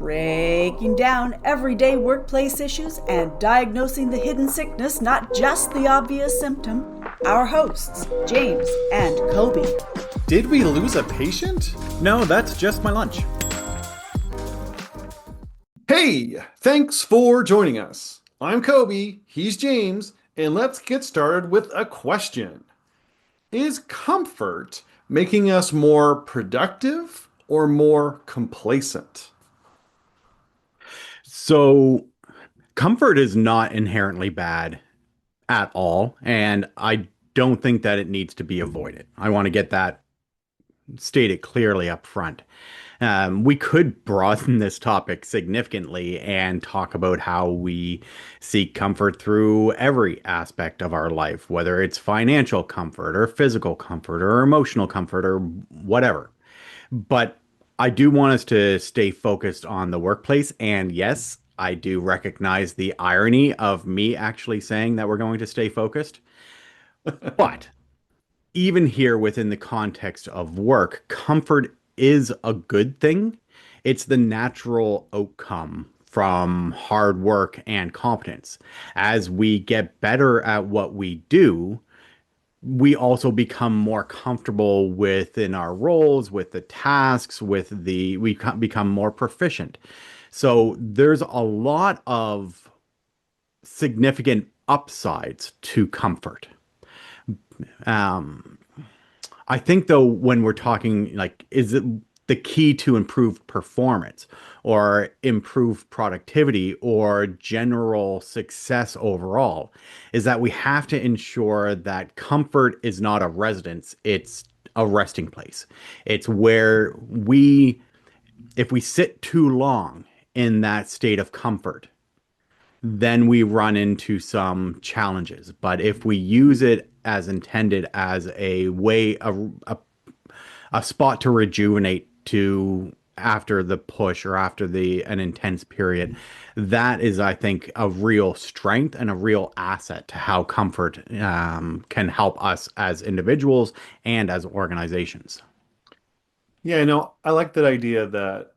breaking down everyday workplace issues and diagnosing the hidden sickness, not just the obvious symptom. Our hosts, James and Kobe. Did we lose a patient? No, that's just my lunch. Hey, thanks for joining us. I'm Kobe, he's James, and let's get started with a question. Is comfort making us more productive or more complacent? So, comfort is not inherently bad at all, and I don't think that it needs to be avoided. I want to get that stated clearly up front. We could broaden this topic significantly and talk about how we seek comfort through every aspect of our life, whether it's financial comfort or physical comfort or emotional comfort or whatever. But I do want us to stay focused on the workplace. And yes, I do recognize the irony of me actually saying that we're going to stay focused. But even here within the context of work, comfort is a good thing. It's the natural outcome from hard work and competence. As we get better at what we do, we also become more comfortable within our roles, with the tasks, become more proficient. So there's a lot of significant upsides to comfort. Um, I think though, when we're talking like, is it the key to improved performance or improved productivity or general success overall, is that we have to ensure that comfort is not a residence, it's a resting place. It's where if we sit too long in that state of comfort, then we run into some challenges. But if we use it as intended, as a way, a spot to rejuvenate to after the push or after an intense period, that is, I think, a real strength and a real asset to how comfort can help us as individuals and as organizations. Yeah, I like that idea that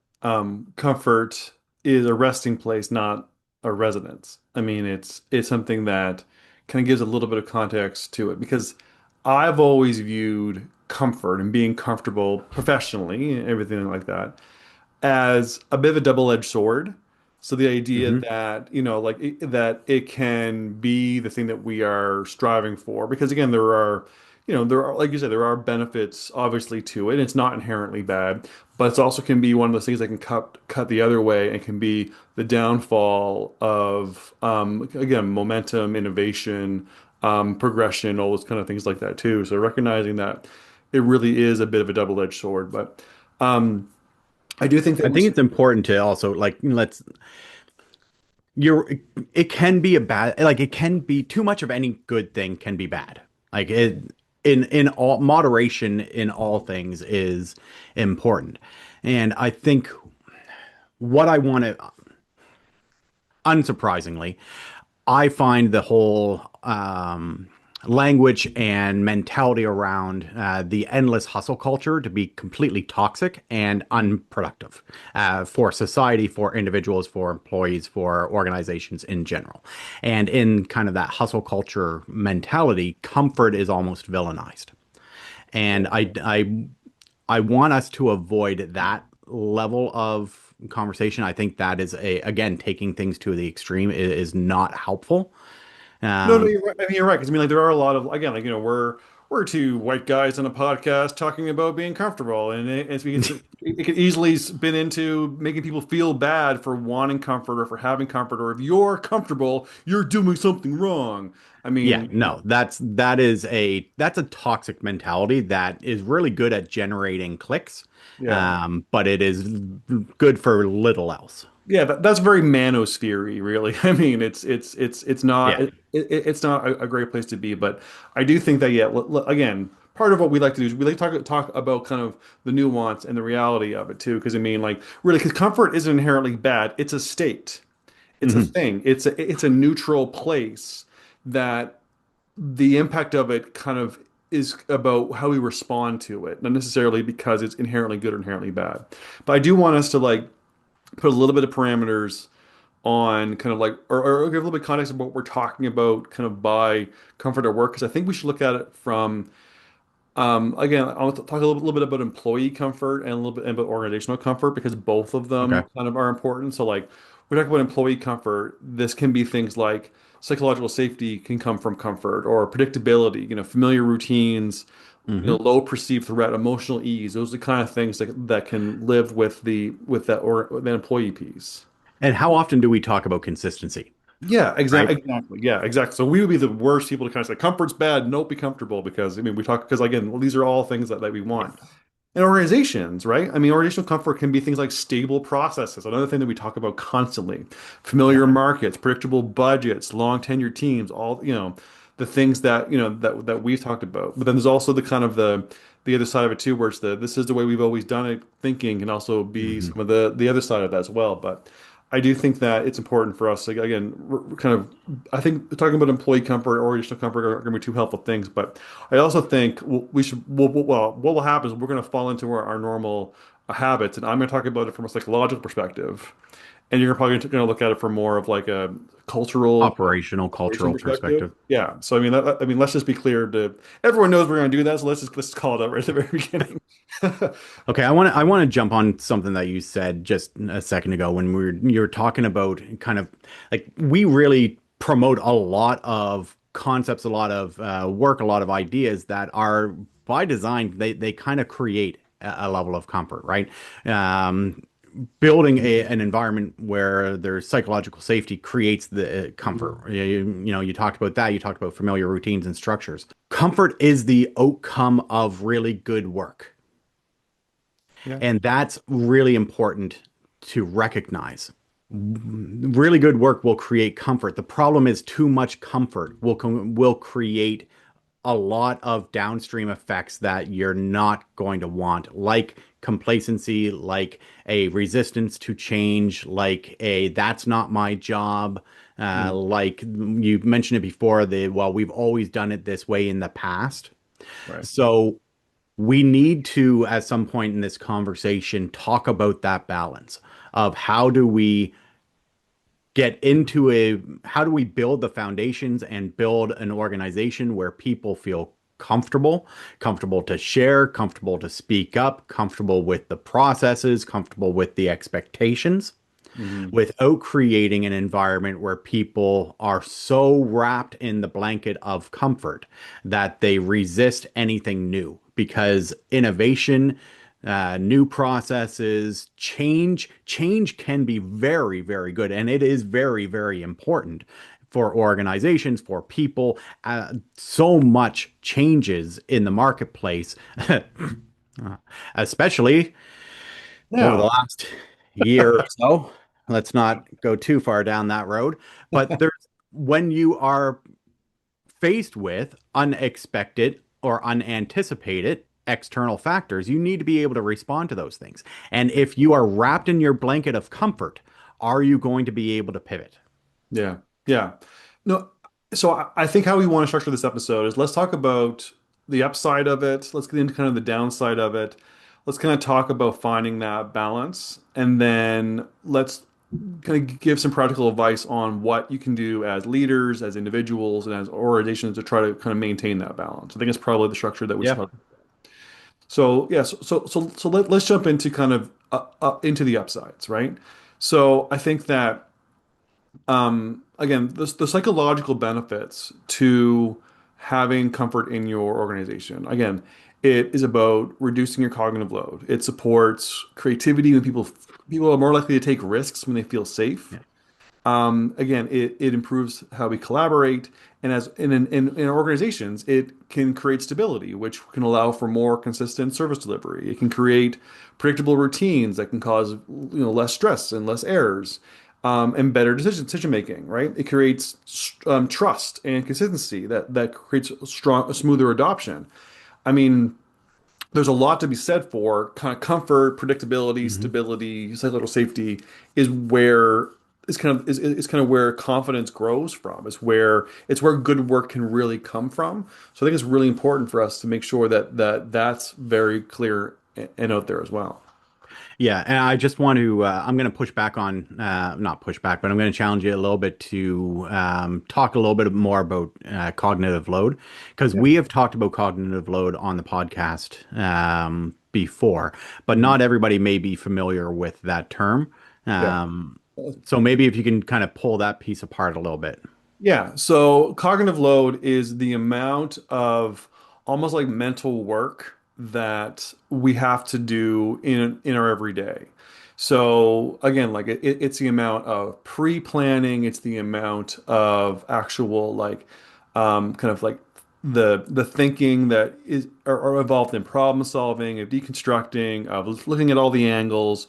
comfort is a resting place, not a residence. I mean, it's something that kind of gives a little bit of context to it because I've always viewed comfort and being comfortable professionally and everything like that as a bit of a double-edged sword. So the idea Hmm. that, that it can be the thing that we are striving for, because again, there are, like you said, there are benefits obviously to it. It's not inherently bad, but it also can be one of those things that can cut the other way and can be the downfall of, again, momentum, innovation, progression, all those kind of things like that too. So recognizing that it really is a bit of a double-edged sword, but um, I do think I that we think it's important to also like you're it can be a bad, like it can be too much of any good thing can be bad. Like it in all moderation in all things is important. And I think what I want to, unsurprisingly, I find the whole language and mentality around the endless hustle culture to be completely toxic and unproductive for society, for individuals, for employees, for organizations in general. And in kind of that hustle culture mentality, comfort is almost villainized. And I want us to avoid that level of conversation. I think that is again, taking things to the extreme is not helpful. No, Um, you're right. I mean, you're right. Because I mean, like, there are a lot of, again, like, we're two white guys on a podcast talking about being comfortable, and it could easily spin into making people feel bad for wanting comfort or for having comfort, or if you're comfortable, you're doing something wrong. I Yeah, mean, no, that's a toxic mentality that is really good at generating clicks, yeah. but it is good for little else. Yeah, that's very manosphere-y, really. I mean, it's not Yeah. it's not a great place to be, but I do think that, yeah, again, part of what we like to do is we like to talk about kind of the nuance and the reality of it too, because I mean, like, really, because comfort isn't inherently bad. It's a state. It's a Hmm. thing. It's a neutral place that the impact of it kind of is about how we respond to it, not necessarily because it's inherently good or inherently bad. But I do want us to, like, put a little bit of parameters on kind of like, or give a little bit of context of what we're talking about kind of by comfort at work, because I think we should look at it from again, I want to talk a little bit about employee comfort and a little bit about organizational comfort because both of them Okay. kind of are important. So, like, we talk about employee comfort. This can be things like psychological safety can come from comfort or predictability, familiar routines, Hmm. low perceived threat, emotional ease. Those are the kind of things that can live with that or the employee piece. And how often do we talk about consistency, Yeah, right? exactly. Yeah, exactly. So we would be the worst people to kind of say comfort's bad, nope, be comfortable because I mean we talk because again, well, these are all things that we Yeah. want. And organizations, right? I mean, organizational comfort can be things like stable processes, another thing that we talk about constantly. Yeah. Familiar markets, predictable budgets, long tenured teams, all, the things that, that we've talked about. But then there's also the kind of the other side of it too, where it's the this is the way we've always done it thinking can also be Hmm. some of the other side of that as well. But I do think that it's important for us, like, again, kind of, I think talking about employee comfort or organizational comfort are going to be two helpful things. But I also think we should, well, what will happen is we're going to fall into our normal habits. And I'm going to talk about it from a psychological perspective. And you're probably going to look at it from more of like a cultural Operational, operation cultural perspective. perspective. Yeah. So, I mean, I mean, let's just be clear to everyone knows we're going to do that. So let's just call it out right at the very beginning. Okay, I want to jump on something that you said just a second ago when you were talking about kind of like we really promote a lot of concepts, a lot of work, a lot of ideas that are by design they kind of create a level of comfort, right? Um, Building an environment where there's psychological safety creates the comfort. You talked about that. You talked about familiar routines and structures. Comfort is the outcome of really good work. Yeah. And that's really important to recognize. Really good work will create comfort. The problem is too much comfort will create a lot of downstream effects that you're not going to want, like complacency, like a resistance to change, like a that's not my job. Mm, Like you mentioned it before, well, we've always done it this way in the past. right. So we need to, at some point in this conversation, talk about that balance of how do we build the foundations and build an organization where people feel comfortable to share, comfortable to speak up, comfortable with the processes, comfortable with the expectations, Hmm. without creating an environment where people are so wrapped in the blanket of comfort that they resist anything new because innovation, new processes, change can be very, very good. And it is very, very important for organizations, for people. So much changes in the marketplace, especially over the Now, last year or so. Let's not go too far down that road. But when you are faced with unexpected or unanticipated external factors, you need to be able to respond to those things. And if you are wrapped in your blanket of comfort, are you going to be able to pivot? yeah, yeah. No, so I think how we want to structure this episode is let's talk about the upside of it. Let's get into kind of the downside of it. Let's kind of talk about finding that balance, and then let's kind of give some practical advice on what you can do as leaders, as individuals, and as organizations to try to kind of maintain that balance. I think it's probably the structure that we should Yeah. talk. So yeah, let's jump into kind of into the upsides, right? So I think that again, the psychological benefits to having comfort in your organization. Again, it is about reducing your cognitive load. It supports creativity when people are more likely to take risks when they feel safe. Yeah. Again, it improves how we collaborate, and as in organizations, it can create stability, which can allow for more consistent service delivery. It can create predictable routines that can cause less stress and less errors, and better decision making. Right? It creates trust and consistency that creates a smoother adoption. I mean, there's a lot to be said for kind of comfort, predictability, Mhm. stability, psychological safety is where is kind of where confidence grows from. It's where good work can really come from. So I think it's really important for us to make sure that that's very clear and out there as well. Yeah, and I just want to, I'm going to push back on, not push back, but I'm going to challenge you a little bit to talk a little bit more about cognitive load, because Yeah. we have talked about cognitive load on the podcast before, but Mhm. not everybody may be familiar with that term. Yeah. Um, so maybe if you can kind of pull that piece apart a little bit. Yeah, so cognitive load is the amount of almost like mental work that we have to do in our everyday. So again, like it's the amount of pre-planning, it's the amount of actual like kind of like the thinking that is are involved in problem solving, of deconstructing, of looking at all the angles,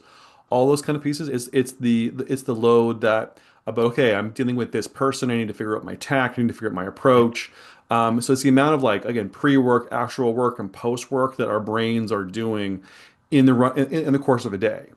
all those kind of pieces. It's the load that about, okay, I'm dealing with this person. I need to figure out my tact. I need to figure out my approach. So it's the amount of like, again, pre-work, actual work, and post-work that our brains are doing in the course of a day.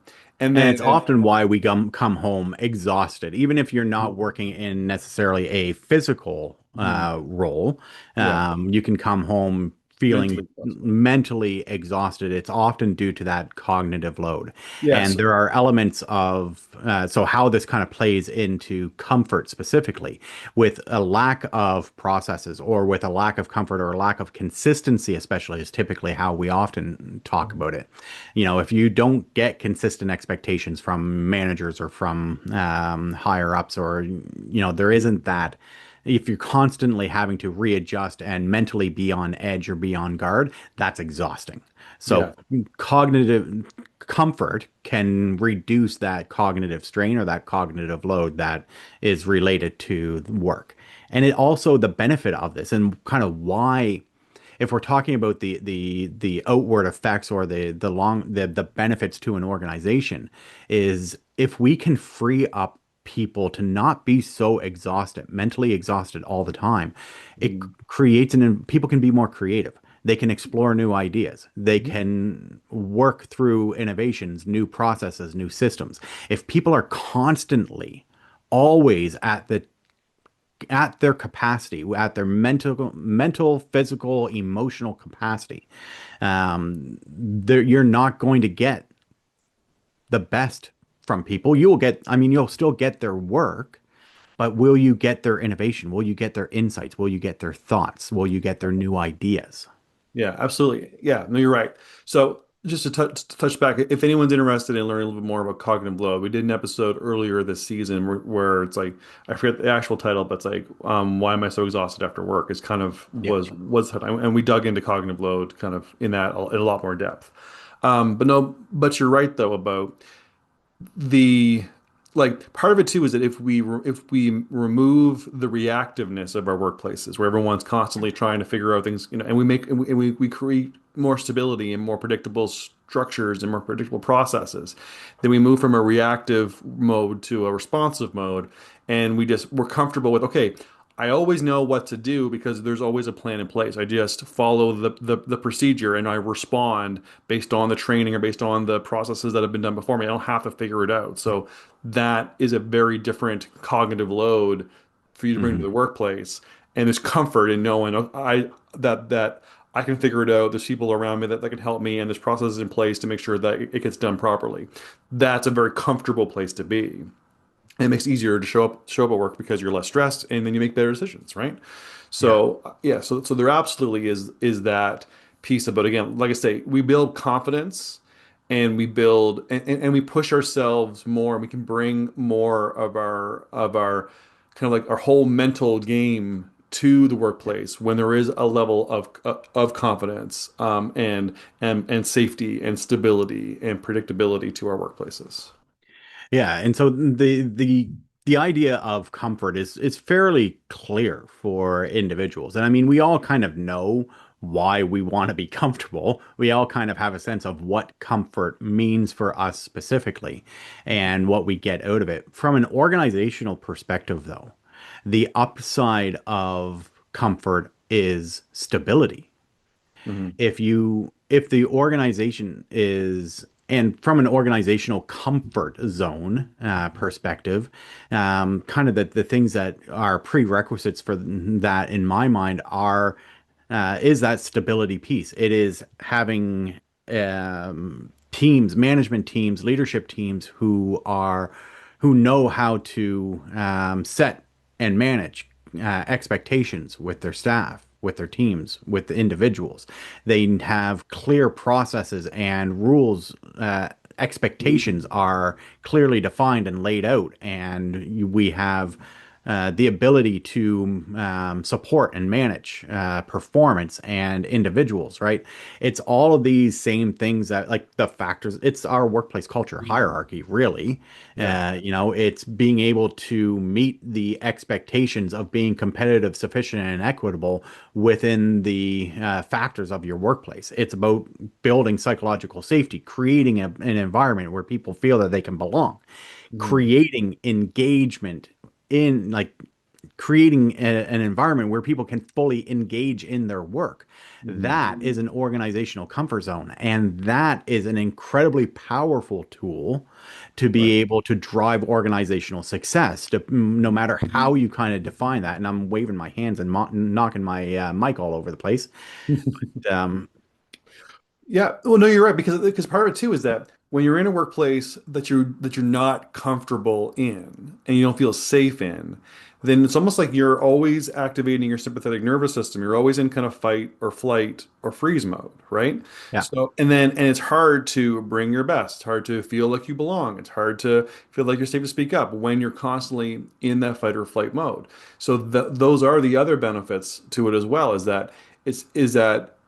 And And it's then, often why we come home exhausted, even if you're not working in necessarily a physical Mhm. role. Yeah, You can come home feeling mentally exhausted. mentally exhausted. It's often due to that cognitive load. Yes. And there are elements of, so how this kind of plays into comfort specifically, with a lack of processes or with a lack of comfort or a lack of consistency, especially, is typically how we often talk about it. If you don't get consistent expectations from managers or from higher ups, or, there isn't that. If you're constantly having to readjust and mentally be on edge or be on guard, that's exhausting. So, Yeah. cognitive comfort can reduce that cognitive strain or that cognitive load that is related to work. And it also, the benefit of this and kind of why, if we're talking about the outward effects or the benefits to an organization, is if we can free up people to not be so exhausted, mentally exhausted all the time, it Mhm. creates people can be more creative. They can explore new ideas. They Mhm. can work through innovations, new processes, new systems. If people are constantly always at their capacity, at their mental, physical, emotional capacity, you're not going to get the best from people. You will get, I mean, you'll still get their work, but will you get their innovation? Will you get their insights? Will you get their thoughts? Will you get their new ideas? Yeah, absolutely. Yeah, no, you're right. So just to touch back, if anyone's interested in learning a little bit more about cognitive load, we did an episode earlier this season where it's like, I forget the actual title, but it's like, why am I so exhausted after work? It's kind of Yeah. and we dug into cognitive load kind of in a lot more depth. But no, but you're right though about the like part of it too is that if we remove the reactiveness of our workplaces where everyone's constantly trying to figure out things, and we create more stability and more predictable structures and more predictable processes, then we move from a reactive mode to a responsive mode, and we're comfortable with, okay, I always know what to do because there's always a plan in place. I just follow the procedure and I respond based on the training or based on the processes that have been done before me. I don't have to figure it out. So that is a very different cognitive load for you to bring to Hmm. the workplace. And there's comfort in knowing, that I can figure it out. There's people around me that can help me, and there's processes in place to make sure that it gets done properly. That's a very comfortable place to be. And it makes it easier to show up at work because you're less stressed and then you make better decisions, right? Yeah. So yeah, so there absolutely is that piece about, again, like I say, we build confidence and we build and we push ourselves more, and we can bring more of our kind of like our whole mental game to the workplace when there is a level of confidence, and safety and stability and predictability to our workplaces. Yeah, and so the idea of comfort is fairly clear for individuals. And I mean, we all kind of know why we want to be comfortable. We all kind of have a sense of what comfort means for us specifically and what we get out of it. From an organizational perspective, though, the upside of comfort is stability. Mhm. If the organization is, and from an organizational comfort zone perspective, kind of the things that are prerequisites for that in my mind is that stability piece. It is having teams, management teams, leadership teams who know how to set and manage expectations with their staff, with their teams, with the individuals. They have clear processes and rules. Expectations are clearly defined and laid out, and we have the ability to support and manage performance and individuals, right? It's all of these same things that, like the factors, it's our workplace culture hierarchy, really. Yeah. It's being able to meet the expectations of being competitive, sufficient, and equitable within the factors of your workplace. It's about building psychological safety, creating an environment where people feel that they can belong, Mhm. creating engagement in like creating an environment where people can fully engage in their work. Mhm. That is an organizational comfort zone. And that is an incredibly powerful tool to Right. be able to drive organizational success, no matter how you kind of define that. And I'm waving my hands and knocking my mic all over the place. Um, Yeah, well, no, you're right because part of it too is that when you're in a workplace that you're not comfortable in and you don't feel safe in, then it's almost like you're always activating your sympathetic nervous system. You're always in kind of fight or flight or freeze mode, right? yeah. So and it's hard to bring your best. It's hard to feel like you belong. It's hard to feel like you're safe to speak up when you're constantly in that fight or flight mode. So those are the other benefits to it as well, is that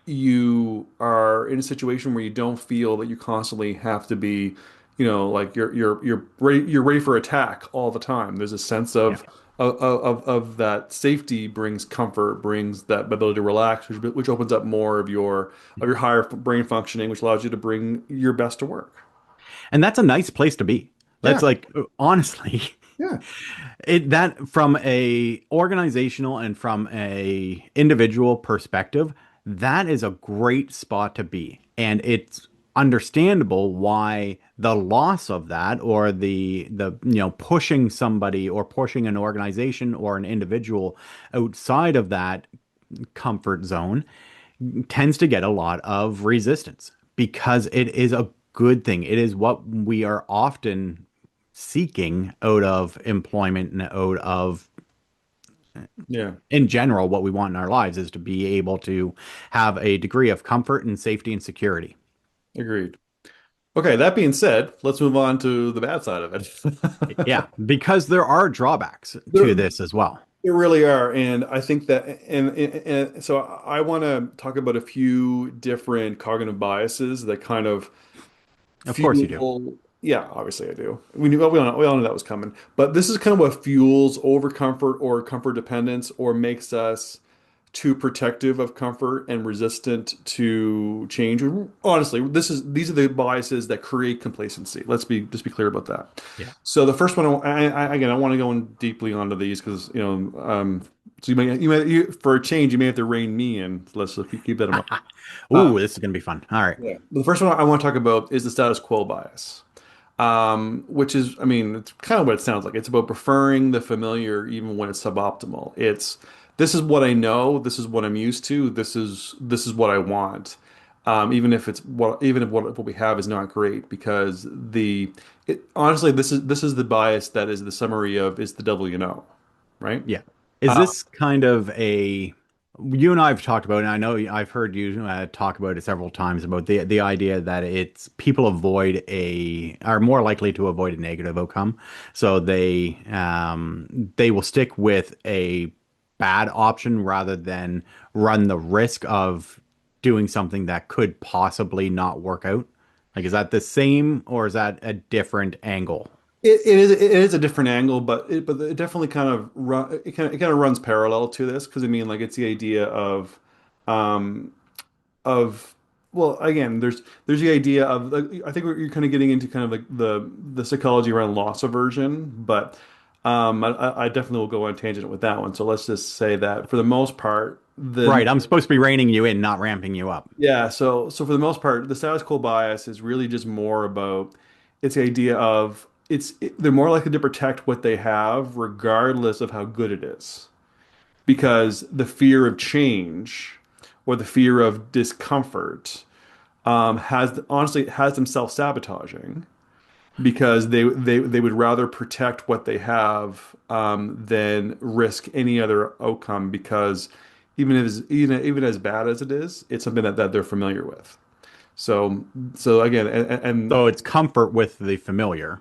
you are in a situation where you don't feel that you constantly have to be, like you're ready for attack all the time. There's a sense Yeah. of that safety brings comfort, brings that ability to relax, which opens up more of your higher brain functioning, which allows you to bring your best to work. And that's a nice place to be. Yeah, That's like, honestly, yeah, it that from a organizational and from a individual perspective, that is a great spot to be. And it's understandable why the loss of that, or the pushing somebody or pushing an organization or an individual outside of that comfort zone tends to get a lot of resistance, because it is a good thing. It is what we are often seeking out of employment and out of, yeah. in general, what we want in our lives is to be able to have a degree of comfort and safety and security. Agreed. Okay, that being said, let's move on to the bad side of it. Yeah, because there are drawbacks to There, this as well. There really are, and I think that, and so I want to talk about a few different cognitive biases that kind of Of course you do. fuel. Yeah, obviously I do. We all know that was coming, but this is kind of what fuels overcomfort or comfort dependence, or makes us too protective of comfort and resistant to change. Honestly, these are the biases that create complacency. Just be clear about that. Yeah. So the first one, again, I want to go in deeply onto these because so for a change, you may have to rein me in. Let's keep that in mind. Ooh, this is going to be fun. All right. Yeah. The first one I want to talk about is the status quo bias, which is, I mean, it's kind of what it sounds like. It's about preferring the familiar even when it's suboptimal. This is what I know, this is what I'm used to, this is what I want. Even if what we have is not great, because honestly, this is the bias that is the summary of is the devil you know, right? Yeah. Is Uh, this kind of a you and I have talked about, and I know I've heard you talk about it several times, about the idea that it's people are more likely to avoid a negative outcome, so they will stick with a bad option rather than run the risk of doing something that could possibly not work out. Like, is that the same, or is that a different angle? it is a different angle, but it definitely kind of runs parallel to this, because I mean, like, it's the idea um of well, again, there's the idea of, like, I think you're kind of getting into kind of like the psychology around loss aversion, but I definitely will go on a tangent with that one. So let's just say that for the most part, Right, I'm supposed to be reining you in, not ramping you up. yeah, so for the most part, the status quo bias is really just more about, it's the idea of they're more likely to protect what they have regardless of how good it is, because the fear of change or the fear of discomfort has honestly has them self-sabotaging because they would rather protect what they have than risk any other outcome because even as bad as it is, it's something that they're familiar with. So so again, and So it's comfort with the familiar.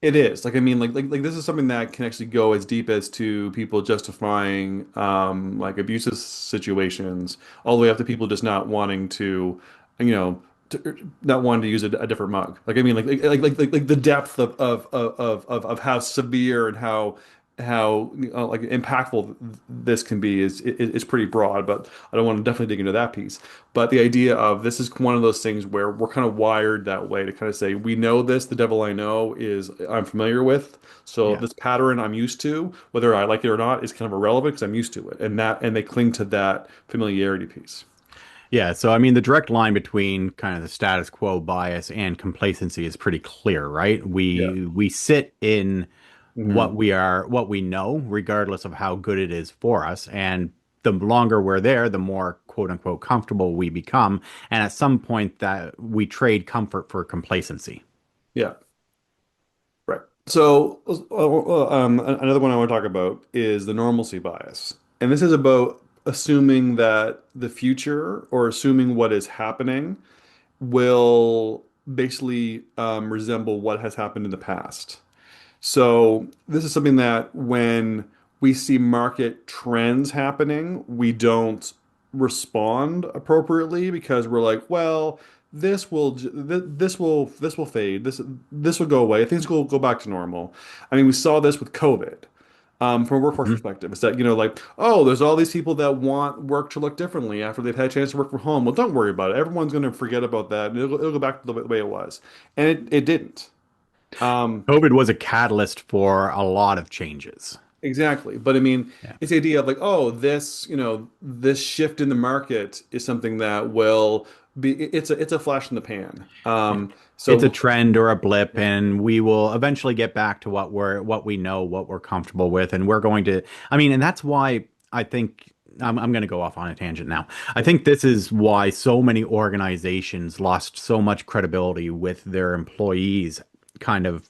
it is like I mean like this is something that can actually go as deep as to people justifying like abusive situations all the way up to people just not wanting to you know not wanting to use a different mug. Like I mean like the depth of how severe and how like impactful this can be is pretty broad, but I don't want to definitely dig into that piece. But the idea of this is one of those things where we're kind of wired that way to kind of say, we know this, the devil I know is I'm familiar with. So Yeah. this pattern I'm used to, whether I like it or not, is kind of irrelevant because I'm used to it. And they cling to that familiarity piece. Yeah, so I mean, the direct line between kind of the status quo bias and complacency is pretty clear, right? Yeah. We sit in Hmm. what we know, regardless of how good it is for us, and the longer we're there, the more quote unquote comfortable we become, and at some point that we trade comfort for complacency. Yeah. Right. So, another one I want to talk about is the normalcy bias. And this is about assuming that the future or assuming what is happening will basically resemble what has happened in the past. So this is something that when we see market trends happening, we don't respond appropriately because we're like, well, this will fade. This will go away. Things will go back to normal. I mean, we saw this with COVID. From a workforce Mhm. perspective, it's that, like, oh, there's all these people that want work to look differently after they've had a chance to work from home. Well, don't worry about it. Everyone's going to forget about that, and it'll go back to the way it was. And it didn't. Um, COVID was a catalyst for a lot of changes. Exactly. But I mean, Yeah. it's the idea of like, oh, this shift in the market is something that will it's a flash in the pan. It's a So trend or a blip, yeah, and we will eventually get back to what we know, what we're comfortable with, and we're going to. I mean, and that's why I think I'm going to go off on a tangent now. I yeah, think this is why so many organizations lost so much credibility with their employees, kind of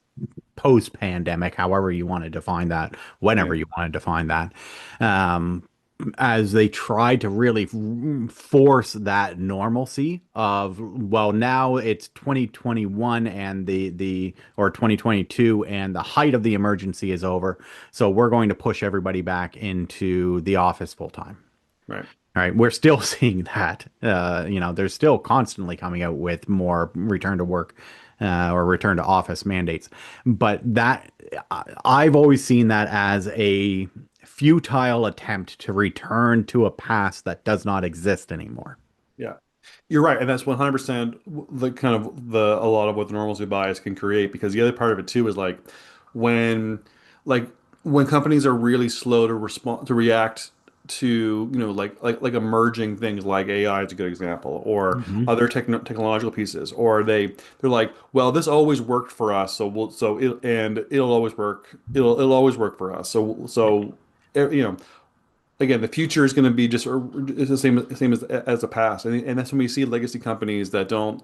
post-pandemic, however you want to define that, whenever right, you want to define that. Um, as they try to really force that normalcy of, well, now it's 2021 and the or 2022 and the height of the emergency is over, so we're going to push everybody back into the office full time. right, All right, we're still seeing that. They're still constantly coming out with more return to work or return to office mandates. But I've always seen that as a futile attempt to return to a past that does not exist anymore. yeah. You're right, and that's 100% the kind of the a lot of what the normalcy bias can create because the other part of it too is when like when companies are really slow to respond to react to like emerging things like AI is a good example or Mhm. other technological pieces or they're like, well, this always worked for us, so it'll always work, it'll always work for us, you know again, the future is going to be just it's the same as the past, and that's when we see legacy companies that don't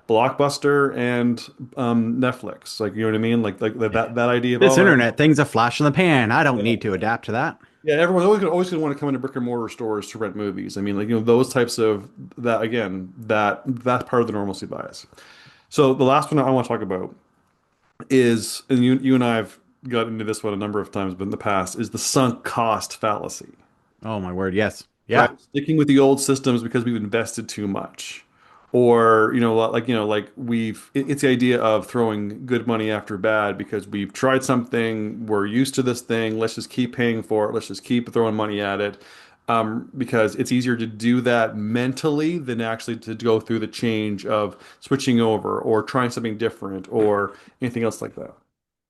Blockbuster and Netflix, like you know what I mean, like that idea of This oh internet thing's a flash in the pan. I don't yeah need to adapt to that. yeah everyone's always going to want to come into brick and mortar stores to rent movies. I mean, like those types of that again that's part of the normalcy bias. So the last one I want to talk about is, and you and I have got into this one a number of times, but in the past is the sunk cost fallacy. Oh my word, yes. Right. Yeah. Sticking with the old systems because we've invested too much. Or, like it's the idea of throwing good money after bad because we've tried something, we're used to this thing, let's just keep paying for it, let's just keep throwing money at it. Because it's easier to do that mentally than actually to go through the change of switching over or trying something different or anything else like that.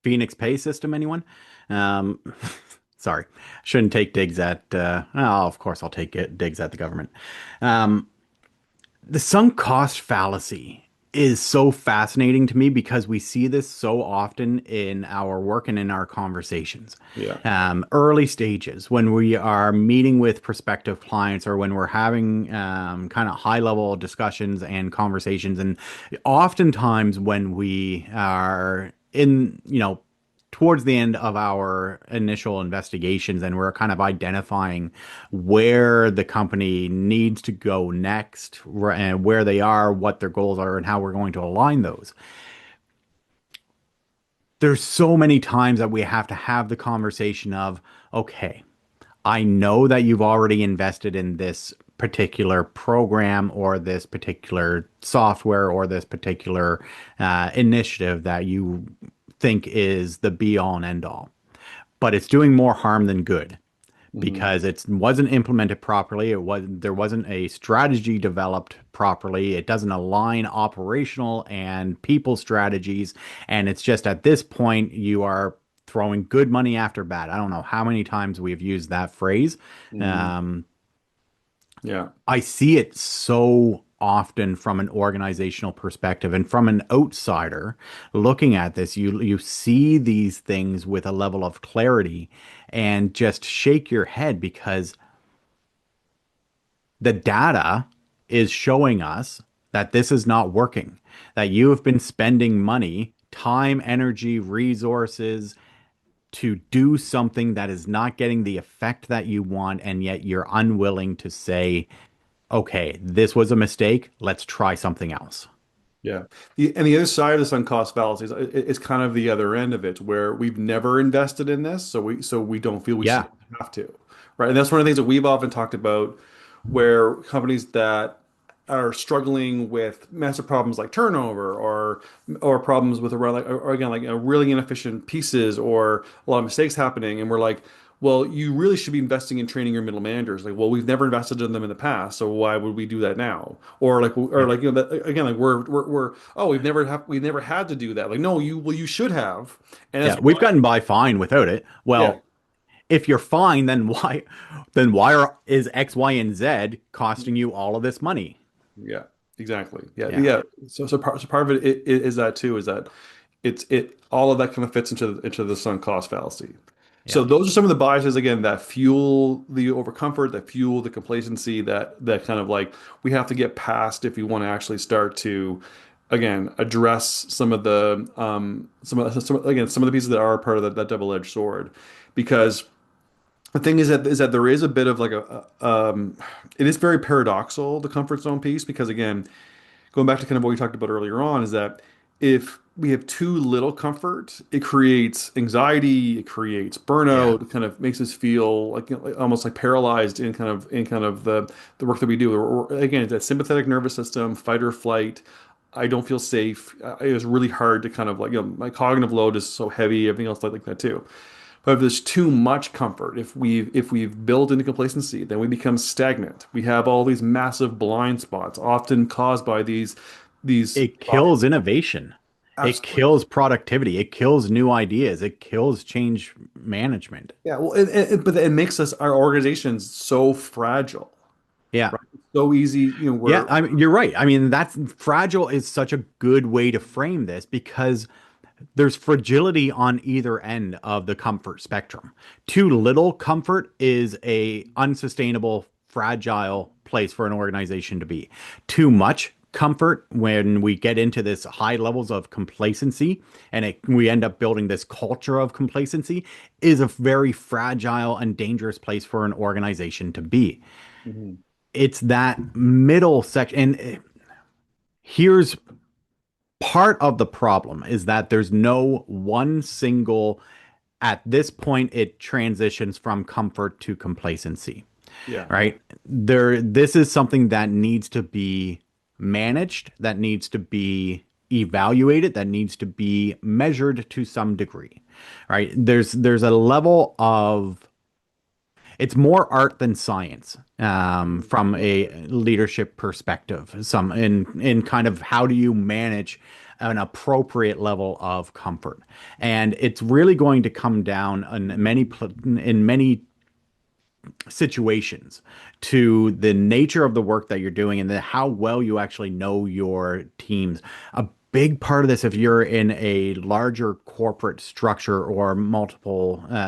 Phoenix pay system, anyone? Um, sorry, shouldn't take digs at. Oh, of course, I'll take digs at the government. Um, the sunk cost fallacy is so fascinating to me because we see this so often in our work and in our conversations. Yeah. Early stages, when we are meeting with prospective clients or when we're having kind of high level discussions and conversations, and oftentimes when we are in, towards the end of our initial investigations and we're kind of identifying where the company needs to go next and where they are, what their goals are, and how we're going to align those. There's so many times that we have to have the conversation of, okay, I know that you've already invested in this particular program or this particular software or this particular initiative that you think is the be all and end all, but it's doing more harm than good Hmm. because it wasn't implemented properly. There wasn't a strategy developed properly. It doesn't align operational and people strategies, and it's just at this point you are throwing good money after bad. I don't know how many times we've used that phrase. Hmm. Um, Yeah. I see it so often from an organizational perspective and from an outsider looking at this. You see these things with a level of clarity and just shake your head because the data is showing us that this is not working, that you have been spending money, time, energy, resources to do something that is not getting the effect that you want, and yet you're unwilling to say, okay, this was a mistake. Let's try something else. Yeah. And the other side of this on cost fallacy is kind of the other end of it, where we've never invested in this, so we don't feel we should Yeah. have to, right? And that's one of the things that we've often talked about, where companies that are struggling with massive problems like turnover or problems with around like or again like really inefficient pieces or a lot of mistakes happening, and we're like, well, you really should be investing in training your middle managers. Like, well, we've never invested in them in the past, so why would we do that now? Or Yeah. like, that, again, like we're oh, we've never had to do that. Like, no, you should have, and that's Yeah. We've why. gotten by fine without it. Yeah, Well, if you're fine, then why is X, Y, and Z costing you all of this money? yeah, exactly. Yeah, Yeah. yeah. So part of it is that too, is that it all of that kind of fits into the sunk cost fallacy. Yeah. So those are some of the biases again that fuel the overcomfort, that fuel the complacency, that kind of like we have to get past if we want to actually start to again address some of the pieces that are part of that double-edged sword. Because the thing is that there is a bit of like it is very paradoxical, the comfort zone piece, because again, going back to kind of what we talked about earlier on, is that if we have too little comfort, it creates anxiety, it creates Yeah. burnout, it kind of makes us feel like, like almost like paralyzed in kind of the work that we do. Again, it's that sympathetic nervous system, fight or flight. I don't feel safe. It was really hard to kind of like, my cognitive load is so heavy, everything else like that too. But if there's too much comfort, if we've built into complacency, then we become stagnant. We have all these massive blind spots, often caused by these It kills innovation. It absolutely. kills productivity. It kills new ideas. It kills change management. Yeah, well, but it makes us our organizations so fragile, Yeah. right? It's so easy, Yeah, we're I mean, you're right. I mean, that's fragile is such a good way to frame this because there's fragility on either end of the comfort spectrum. Too little comfort is a unsustainable, fragile place for an organization to be. Too much comfort when we get into this high levels of complacency and we end up building this culture of complacency is a very fragile and dangerous place for an organization to be. Mhm. It's that middle section. And here's part of the problem is that there's no one single, at this point, it transitions from comfort to complacency, Yeah. right? This is something that needs to be managed, that needs to be evaluated, that needs to be measured to some degree, right? There's a level of it's more art than science from a leadership perspective. Some in kind of how do you manage an appropriate level of comfort, and it's really going to come down in many situations, to the nature of the work that you're doing, and how well you actually know your teams. A big part of this, if you're in a larger corporate structure or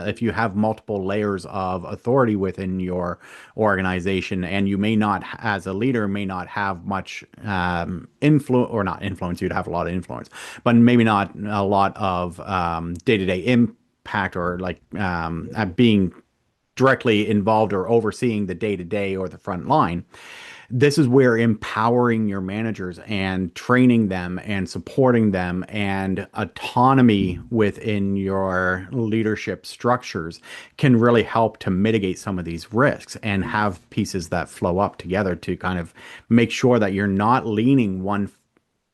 if you have multiple layers of authority within your organization, and you may not, as a leader, may not have much influence, or not influence, you'd have a lot of influence, but maybe not a lot of day-to-day impact, or like being directly involved or overseeing the day to day or the front line. This is where empowering your managers and training them and supporting them and autonomy within your leadership structures can really help to mitigate some of these risks and have pieces that flow up together to kind of make sure that you're not leaning one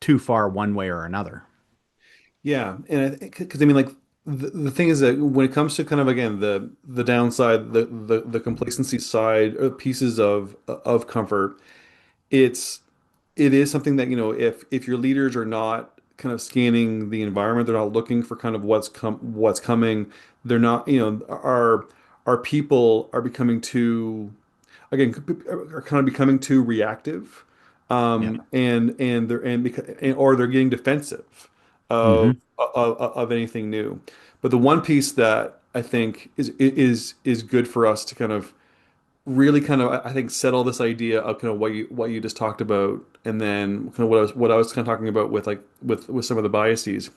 too far one way or another. Yeah, and because I mean, like the thing is that when it comes to kind of again the downside, the complacency side, pieces of comfort, it's it is something that, if your leaders are not kind of scanning the environment, they're not looking for kind of what's coming, they're not, our people are becoming too, again, are kind of becoming too reactive, Yeah. or they're getting defensive Hmm. of anything new. But the one piece that I think is good for us to kind of really kind of, I think, settle this idea of kind of what you just talked about, and then kind of what I was kind of talking about with like with some of the biases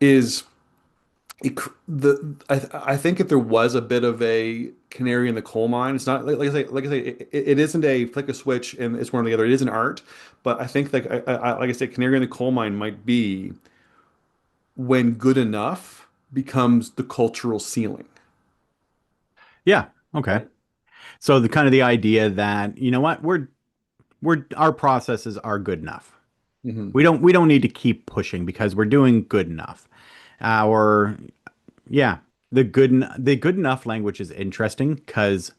is I think if there was a bit of a canary in the coal mine, it's not like I say, it isn't a flick a switch and it's one or the other. It is an art, but I think like I said, canary in the coal mine might be when good enough becomes the cultural ceiling, Yeah. Okay. right? So the kind of the idea that, you know what, our processes are good enough. Hmm. We don't need to keep pushing because we're doing good enough. Or yeah, the good enough language is interesting because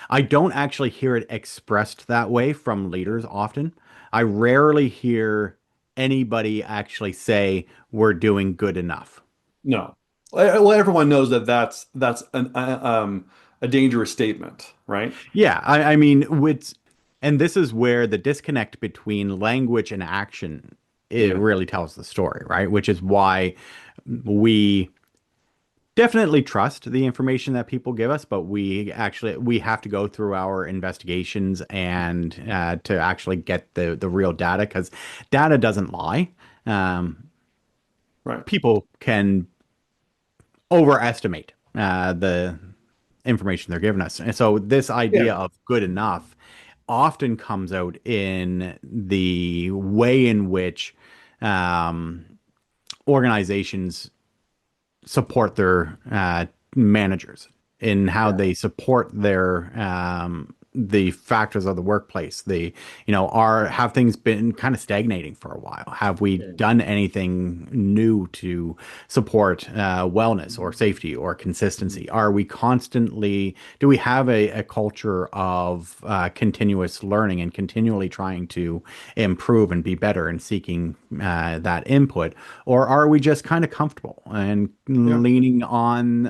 I don't actually hear it expressed that way from leaders often. I rarely hear anybody actually say we're doing good enough. No. Well, everyone knows that that's a dangerous statement, right? Yeah, I mean, and this is where the disconnect between language and action, it Yeah. really tells the story, right? Which is why we definitely trust the information that people give us, but we have to go through our investigations and to actually get the real data, because data doesn't lie. Right. People can overestimate the information they're giving us. And so this Yeah. idea of good enough often comes out in the way in which um, organizations support their managers, in how Yeah. they support their the factors of the workplace. Are have things been kind of stagnating for a while? Have we Yeah. done anything new to support wellness or safety or Mhm. consistency? Are we constantly, do we have a culture of continuous learning and continually trying to improve and be better and seeking that input? Or are we just kind of comfortable and Yeah. leaning on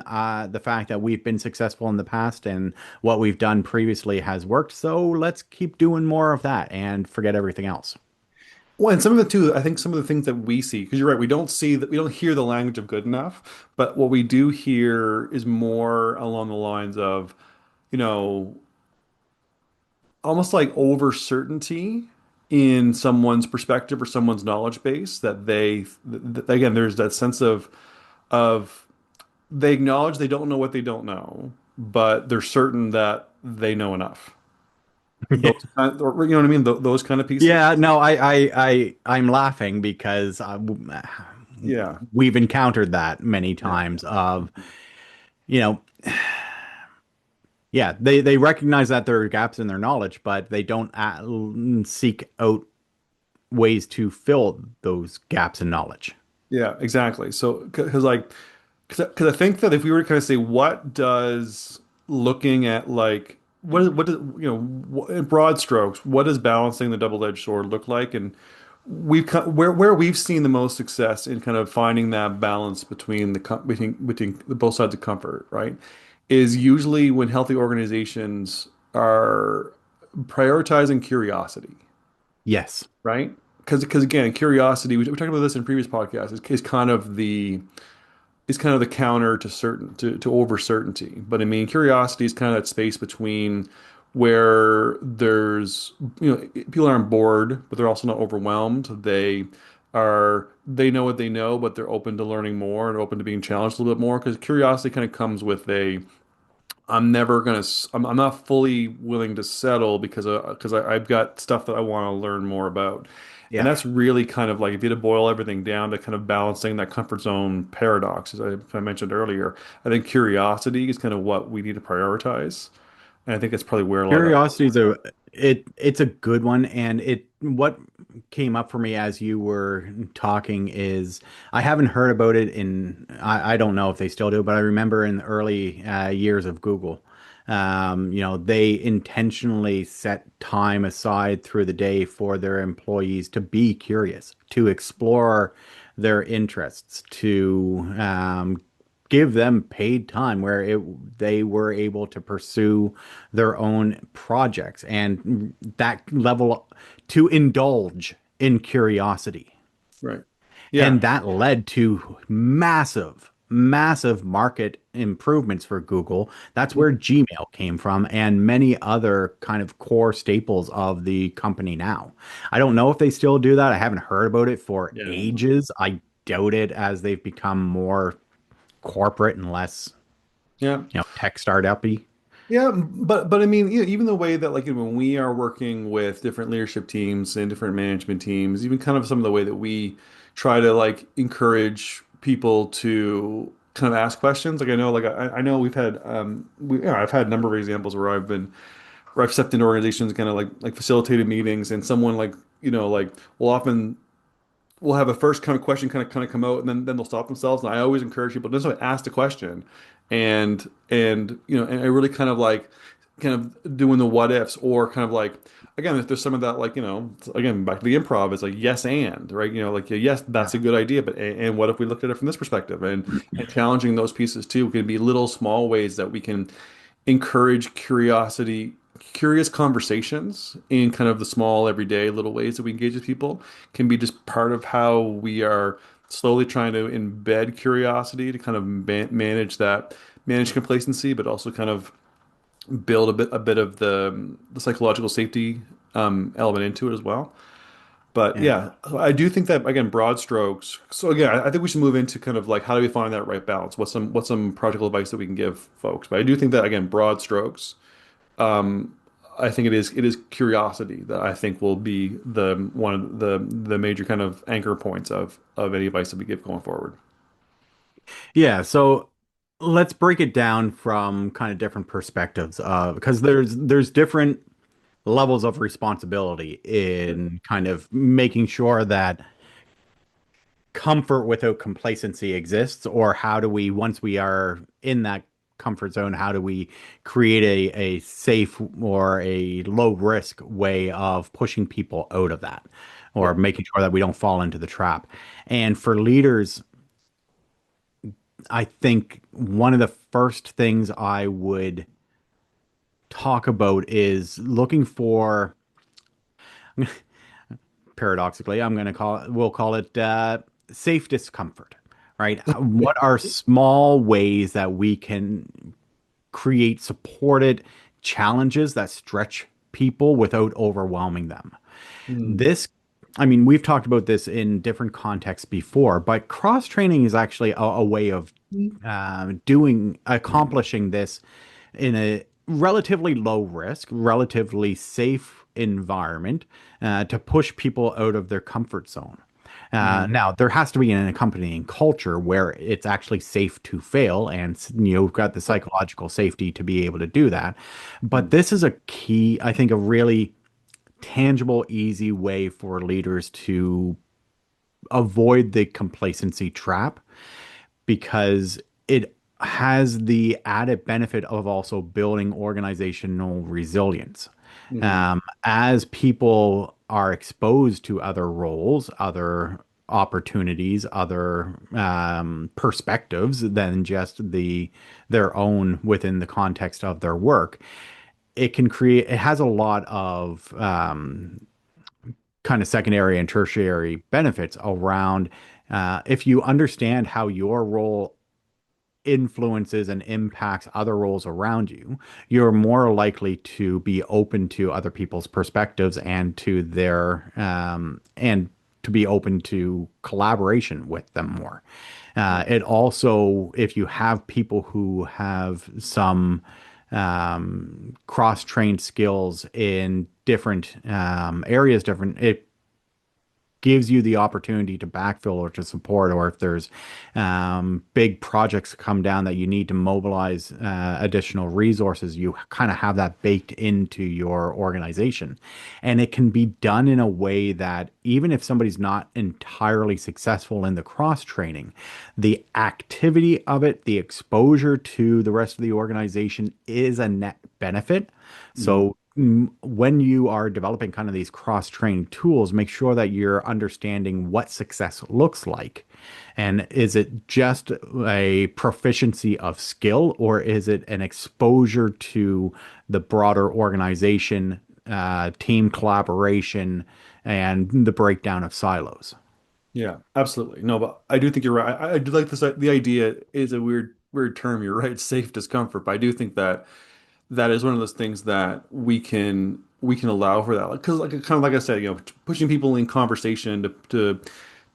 the fact that we've been successful in the past and what we've done previously has worked? So let's keep doing more of that and forget everything else. Well, and some of the too, I think some of the things that we see, because you're right, we don't hear the language of good enough, but what we do hear is more along the lines of, you know, almost like over certainty in someone's perspective or someone's knowledge base, that again, there's that sense of they acknowledge they don't know what they don't know, but they're certain that they know enough. Yeah. Or, you know what I mean? Those kind of pieces. Yeah, no, I'm laughing because Yeah. we've encountered that many Yeah. times of, you know, yeah, they recognize that there are gaps in their knowledge, but they don't seek out ways to fill those gaps in knowledge. Yeah, exactly. So, because I think that if we were to kind of say, what does looking at like what does in broad strokes, what does balancing the double-edged sword look like? And where we've seen the most success in kind of finding that balance between between the both sides of comfort, right? is usually when healthy organizations are prioritizing curiosity, Yes. right? Because again, curiosity, we talked about this in previous podcasts, is kind of the counter to over certainty. But I mean, curiosity is kind of that space between where there's, people aren't bored, but they're also not overwhelmed. They know what they know, but they're open to learning more and open to being challenged a little bit more. Because curiosity kind of comes with I'm never gonna, I'm not fully willing to settle because I've got stuff that I want to learn more about. And Yeah. that's really kind of like, if you had to boil everything down to kind of balancing that comfort zone paradox, as I mentioned earlier, I think curiosity is kind of what we need to prioritize. And I think that's probably where a lot of that Curiosity is it's a good one, and it what came up for me as you were talking is I haven't heard about it in I don't know if they still do, but I remember in the early years of Google, they intentionally set time aside through the day for their employees to be curious, to explore their interests, to give them paid time where they were able to pursue their own projects and that level to indulge in curiosity. right. And Yeah. that led to massive, massive market improvements for Google. That's where Gmail came from and many other kind of core staples of the company now. I don't know if they still do that. I haven't heard about it for Yeah. ages. I doubt it as they've become more corporate and less, Yeah. tech startup-y. Yeah, but I mean, even the way that, like, when we are working with different leadership teams and different management teams, even kind of some of the way that we try to like encourage people to kind of ask questions. Like, I know, like, I know we've had I've had a number of examples where I've stepped into organizations, kind of like facilitated meetings, and someone like, like, will often will have a first kind of question kind of come out, and then they'll stop themselves. And I always encourage people to just ask the question, and I really kind of doing the what ifs, or kind of like, again, if there's some of that, like, again, back to the improv, is like yes and, right, like, yeah, yes, Yeah. that's a good idea, but and what if we looked at it from this perspective, and challenging those pieces too can be little small ways that we can encourage curious conversations in kind of the small, everyday little ways that we engage with people, can be just part of how we are slowly trying to embed curiosity to kind of manage complacency, but also kind of build a bit of the psychological safety element into it as well. But Yeah. yeah, I do think that, again, broad strokes. So again, I think we should move into kind of like, how do we find that right balance? What's some practical advice that we can give folks? But I do think that, again, broad strokes. I think it is curiosity that I think will be the one of the major kind of anchor points of any advice that we give going forward. Yeah, so let's break it down from kind of different perspectives, because there's different levels of responsibility in kind of making sure that comfort without complacency exists, or how do we, once we are in that comfort zone, how do we create a safe or a low risk way of pushing people out of that, Yeah. or making sure that we don't fall into the trap. And for leaders, I think one of the first things I would talk about is looking for, paradoxically, we'll call it safe discomfort, right? What are small ways that we can create supported challenges that stretch people without overwhelming them? Mm. This, I mean, we've talked about this in different contexts before, but cross training is actually a way of accomplishing this in a relatively low risk, relatively safe environment to push people out of their comfort zone. Mm. Now, there has to be an accompanying culture where it's actually safe to fail, and you've got the psychological safety to be able to do that. But this is a key, I think, a really tangible, easy way for leaders to avoid the complacency trap, because it has the added benefit of also building organizational resilience. Mhm. As people are exposed to other roles, other opportunities, other perspectives than just their own within the context of their work. It has a lot of kind of secondary and tertiary benefits around if you understand how your role influences and impacts other roles around you, you're more likely to be open to other people's perspectives and to their and to be open to collaboration with them more. It also, if you have people who have some cross-trained skills in different areas, it gives you the opportunity to backfill or to support, or if there's big projects come down that you need to mobilize additional resources, you kind of have that baked into your organization. And it can be done in a way that even if somebody's not entirely successful in the cross training, the activity of it, the exposure to the rest of the organization is a net benefit. Mhm. So when you are developing kind of these cross-training tools, make sure that you're understanding what success looks like. And is it just a proficiency of skill, or is it an exposure to the broader organization, team collaboration, and the breakdown of silos? Yeah, absolutely. No, but I do think you're right. I do like this. The idea is a weird term. You're right. Safe discomfort. But I do think that that is one of those things that we can allow for that. Like, because like kind of like I said, pushing people in conversation to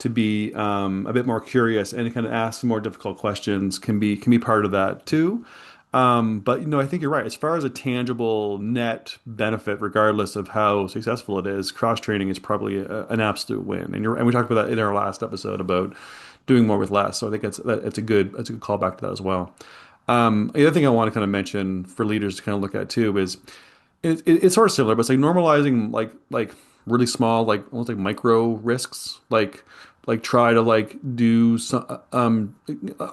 be a bit more curious and kind of ask more difficult questions can be part of that too. But I think you're right. As far as a tangible net benefit, regardless of how successful it is, cross training is probably an absolute win. And we talked about that in our last episode about doing more with less. So I think that's a good callback to that as well. The other thing I want to kind of mention for leaders to kind of look at too is it's sort of similar, but it's like normalizing like really small, like almost like micro risks, like try to like do some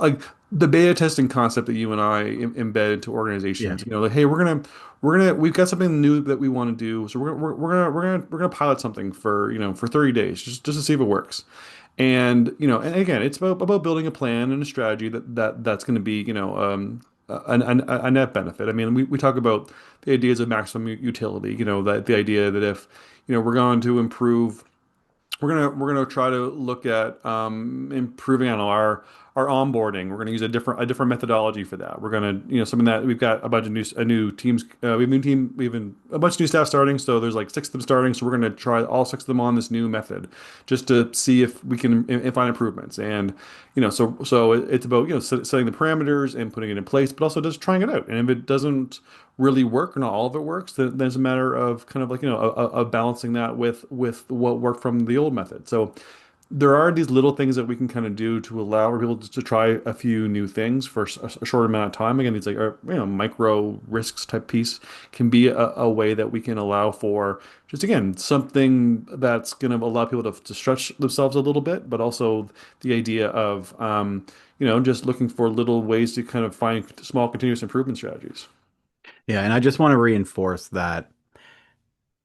like the beta testing concept that you and I embed into Yeah. organizations. Like, hey, we've got something new that we want to do, so we're gonna pilot something for 30 days just to see if it works. And again, it's about building a plan and a strategy that's going to be, a net benefit. I mean, we talk about the ideas of maximum utility, that the idea that if, we're going to improve we're gonna try to look at improving on our onboarding. We're gonna use a different methodology for that. We're gonna something that we've got a new teams. We have a bunch of new staff starting. So there's like six of them starting. So we're gonna try all six of them on this new method, just to see if we can find improvements. And so it's about setting the parameters and putting it in place, but also just trying it out. And if it doesn't really work or not all of it works, then it's a matter of kind of like of balancing that with what worked from the old method. So there are these little things that we can kind of do to allow for people to try a few new things for a short amount of time. Again, these like micro risks type piece can be a way that we can allow for just again something that's going to allow people to stretch themselves a little bit, but also the idea of just looking for little ways to kind of find small continuous improvement strategies. Yeah, and I just want to reinforce that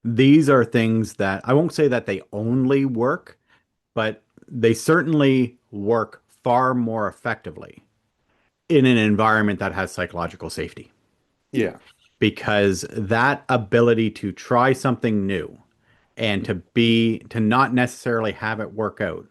these are things that I won't say that they only work, but they certainly work far more effectively in an environment that has psychological safety. Yeah. Because that ability to try something new and to not necessarily have it work out,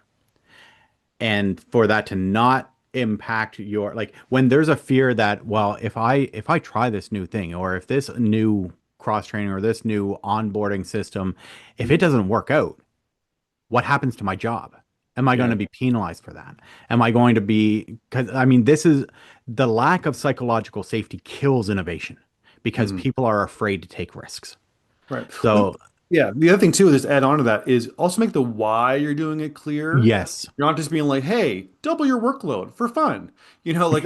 and for that to not impact your, like, when there's a fear that, well, if I try this new thing, or if this new cross training or this new onboarding system, if it doesn't work out, what happens to my job? Am I going Yeah. to be penalized for that? Am I going to be, because I mean, this is the lack of psychological safety kills innovation because Mhm. people are afraid to take risks. Right. Well, So, yeah. The other thing too, just add on to that is also make the why you're doing it clear. yes. You're not just being like, "Hey, double your workload for fun." Like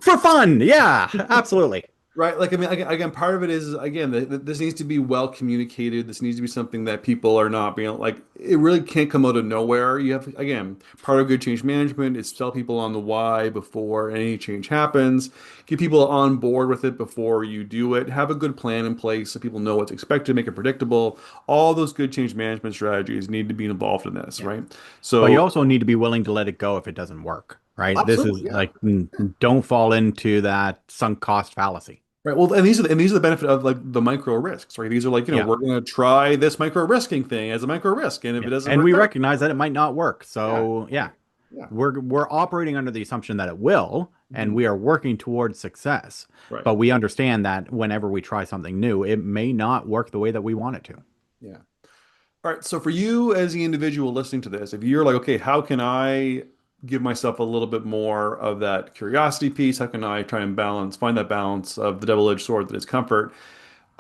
For fun. Yeah, absolutely. Right. Like, I mean, again, part of it is, again, this needs to be well communicated. This needs to be something that people are not being like, it really can't come out of nowhere. You have, again, part of good change management is tell people on the why before any change happens, get people on board with it before you do it, have a good plan in place so people know what's expected, make it predictable. All those good change management strategies need to be involved in this, Yeah. right? But you So, also need to be willing to let it go if it doesn't work, right? This is absolutely, yeah. like, don't fall into that sunk cost fallacy. Right. Well, and these are the benefit of like the micro risks, right? These are like, Yeah. we're going to try this micro risking thing as a micro risk, and if Yeah. it doesn't And work we out, recognize that it might not work. yeah, So, yeah, yeah. we're operating under the assumption that it will, and Mhm. we are working towards success. Right. But we understand that whenever we try something new, it may not work the way that we want it to. Yeah. All right. So for you as the individual listening to this, if you're like, okay, how can I give myself a little bit more of that curiosity piece? How can I try and find that balance of the double-edged sword that is comfort?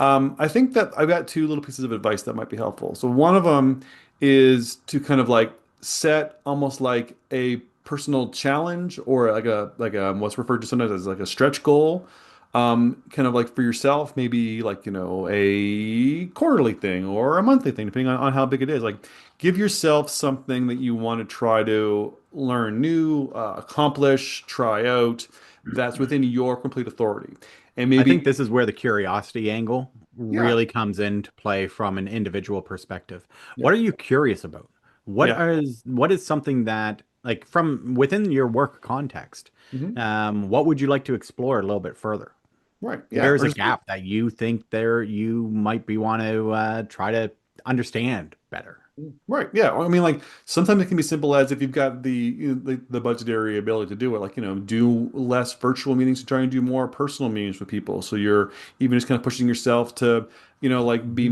I think that I've got two little pieces of advice that might be helpful. So one of them is to kind of like set almost like a personal challenge or like a what's referred to sometimes as like a stretch goal. Kind of like for yourself, maybe like, a quarterly thing or a monthly thing, depending on how big it is. Like give yourself something that you want to try to learn new, accomplish, try out that's within your complete authority. And I think maybe, this is where the curiosity angle yeah. really comes into play from an individual perspective. Yeah. What are you curious about? Yeah. What is something that, like, from within your work context, Hmm. what would you like to explore a little bit further? Right. Yeah. Where's Or a just gap that you think there you might be want to try to understand better? right. Yeah. I mean, like sometimes it can be simple as if you've got the budgetary ability to do it, like, do less virtual meetings to try and do more personal meetings with people. So you're even just kind of pushing yourself to, like Mhm. be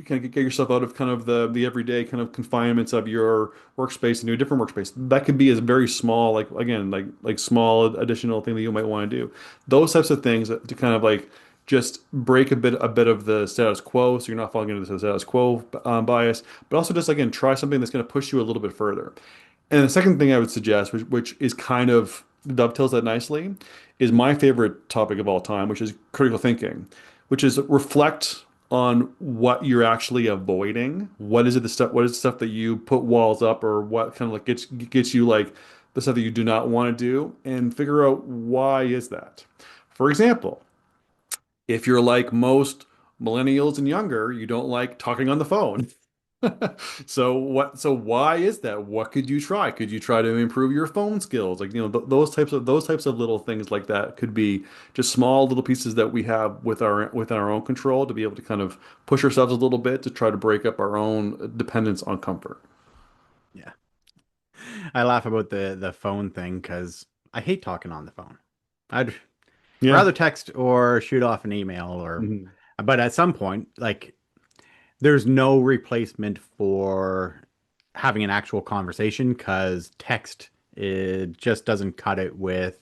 kind of get yourself out of kind of the everyday kind of confinements of your workspace and do a different workspace. That could be as very small, like again, like small additional thing that you might want to do. Those types of things to kind of like just break a bit of the status quo, so you're not falling into the status quo bias, but also just again try something that's going to push you a little bit further. And the second thing I would suggest, which is kind of dovetails that nicely, is my favorite topic of all time, which is critical thinking, which is reflect on what you're actually avoiding. What is it the stuff? What is the stuff that you put walls up, or what kind of like gets you like the stuff that you do not want to do, and figure out why is that. For example, if you're like most millennials and younger, you don't like talking on the phone. So why is that? What could you try? Could you try to improve your phone skills? Like, those types of little things like that could be just small little pieces that we have within our own control to be able to kind of push ourselves a little bit to try to break up our own dependence on comfort. Yeah. I laugh about the phone thing because I hate talking on the phone. I'd Yeah. rather text or shoot off an email or Mhm. but at some point, like there's no replacement for having an actual conversation because text it just doesn't cut it with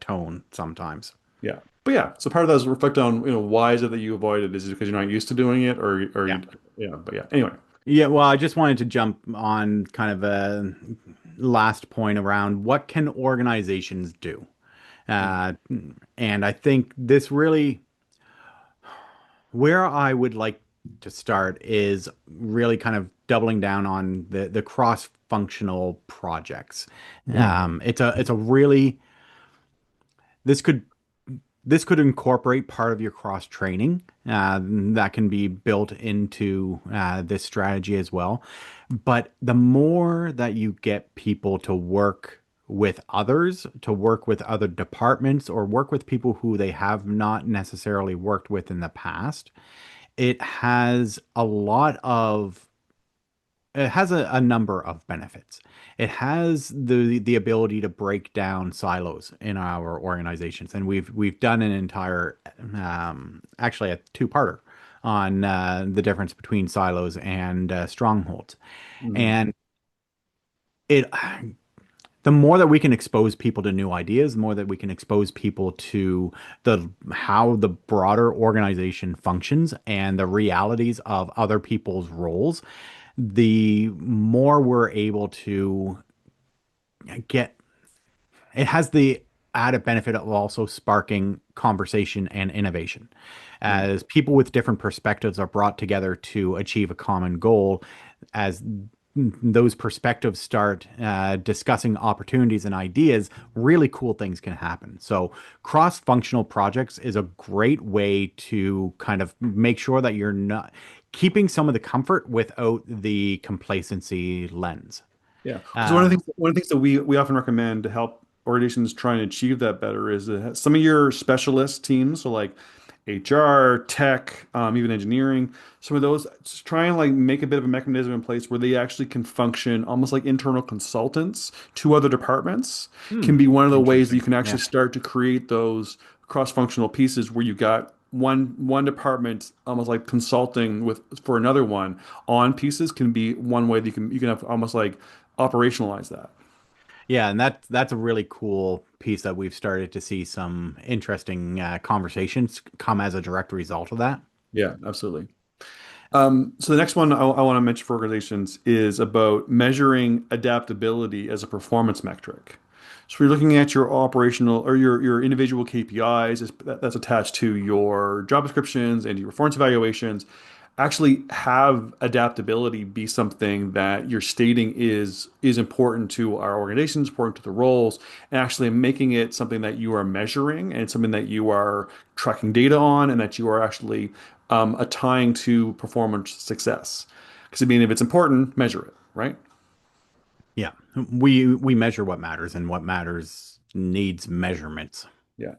tone sometimes. Yeah. But yeah, so part of that is reflect on, why is it that you avoid it? Is it because you're not used to doing it or Yeah. you, yeah, but yeah. Anyway. Yeah, well, I just wanted to jump on kind of a last point around what can organizations do? Uh, and I think this really where I would like to start is really kind of doubling down on the cross-functional projects. It's a really this could this could incorporate part of your cross training that can be built into this strategy as well. But the more that you get people to work with others, to work with other departments, or work with people who they have not necessarily worked with in the past, it has a lot of it has a number of benefits. It has the ability to break down silos in our organizations, and we've done an entire actually a two-parter on the difference between silos and strongholds. Mhm. And it the more that we can expose people to new ideas, the more that we can expose people to the how the broader organization functions and the realities of other people's roles, the more we're able to get it has the added benefit of also sparking conversation and innovation. As people with different perspectives are brought together to achieve a common goal, as those perspectives start discussing opportunities and ideas, really cool things can happen. So, cross-functional projects is a great way to kind of make sure that you're not keeping some of the comfort without the complacency lens. Yeah. So Um, one of the things that we often recommend to help organizations try and achieve that better is that some of your specialist teams, so like HR, tech, even engineering, some of those just try and like make a bit of a mechanism in place where they actually can function almost like internal consultants to other departments. Can be one of the ways that you Interesting. can actually Yeah. start to create those cross-functional pieces where you got one department almost like consulting with for another one on pieces can be one way that you can have almost like operationalize that. Yeah, and that's a really cool piece that we've started to see some interesting conversations come as a direct result of that. Yeah, absolutely. So the next one I want to mention for organizations is about measuring adaptability as a performance metric. So you're looking at your operational or your individual KPIs that's attached to your job descriptions and your performance evaluations. Actually have adaptability be something that you're stating is important to our organizations, important to the roles, and actually making it something that you are measuring and something that you are tracking data on and that you are actually tying to performance success. Because I mean, if it's important, measure it, right? Yeah, we measure what matters, and what matters needs measurements. Yeah.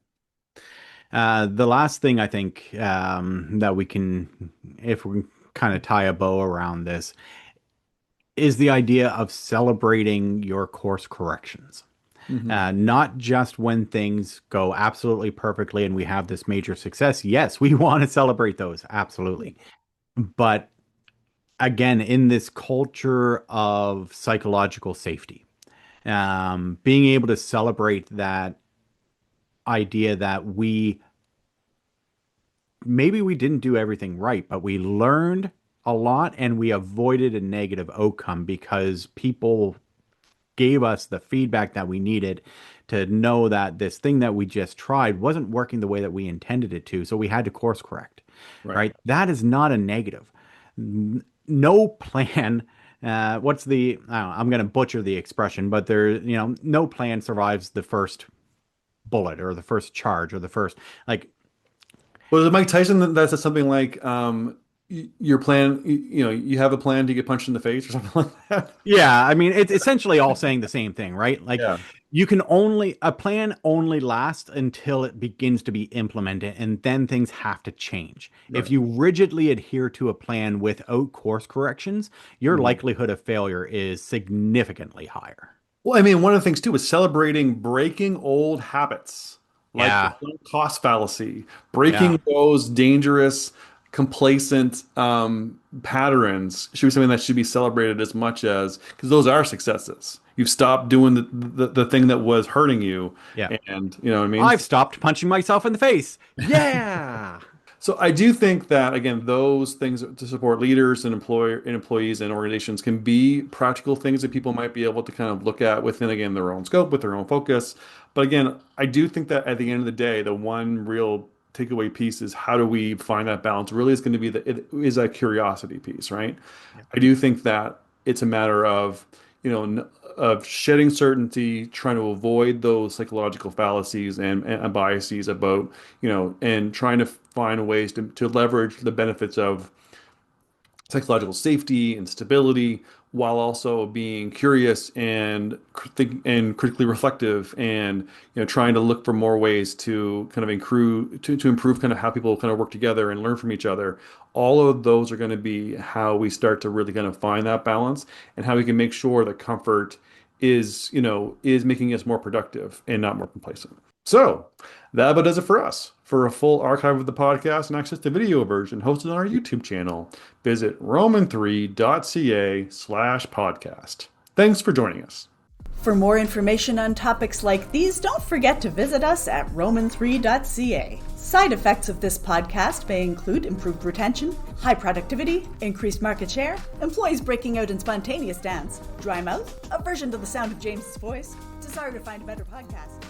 The last thing I think that we can, if we kind of tie a bow around this, is the idea of celebrating your course corrections. Hmm. Not just when things go absolutely perfectly and we have this major success. Yes, we want to celebrate those, absolutely. But again, in this culture of psychological safety, being able to celebrate that idea that maybe we didn't do everything right, but we learned a lot and we avoided a negative outcome because people gave us the feedback that we needed to know that this thing that we just tried wasn't working the way that we intended it to. So we had to course correct, Right. right? That is not a negative. No plan. What's the, I don't know, I'm going to butcher the expression, but no plan survives the first bullet or the first charge or the first, like, Was it Mike Tyson that said something like, your plan, you have a plan to get punched in the face or something like that? yeah, I mean, it's essentially all saying the same thing, right? Like, Yeah. a plan only lasts until it begins to be implemented, and then things have to change. If Right. you rigidly adhere to a plan without course corrections, your Mhm. likelihood of failure is significantly higher. Well, I mean, one of the things too is celebrating breaking old habits, like the Yeah, sunk cost fallacy, yeah. breaking those dangerous, complacent patterns should be something that should be celebrated as much as because those are successes. You've stopped doing the thing that was hurting you, Yeah. and you know what I mean? I've stopped punching myself in the face. Yeah. So I do think that again, those things to support leaders and employees and organizations can be practical things that people might be able to kind of look at within again their own scope with their own focus. But again, I do think that at the end of the day, the one real takeaway piece is how do we find that balance? Really, is going to be it is a curiosity piece, right? Yeah. I do think that it's a matter of of shedding certainty, trying to avoid those psychological fallacies and biases about, and trying to find ways to leverage the benefits of psychological safety and stability while also being curious and and critically reflective and trying to look for more ways to kind of improve kind of how people kind of work together and learn from each other. All of those are going to be how we start to really kind of find that balance and how we can make sure that comfort is making us more productive and not more complacent. So that about does it for us. For a full archive of the podcast and access to video version hosted on our YouTube channel, visit roman3.ca/podcast. Thanks for joining us. For more information on topics like these, don't forget to visit us at roman3.ca. Side effects of this podcast may include improved retention, high productivity, increased market share, employees breaking out in spontaneous dance, dry mouth, aversion to the sound of James's voice, desire to find a better podcast.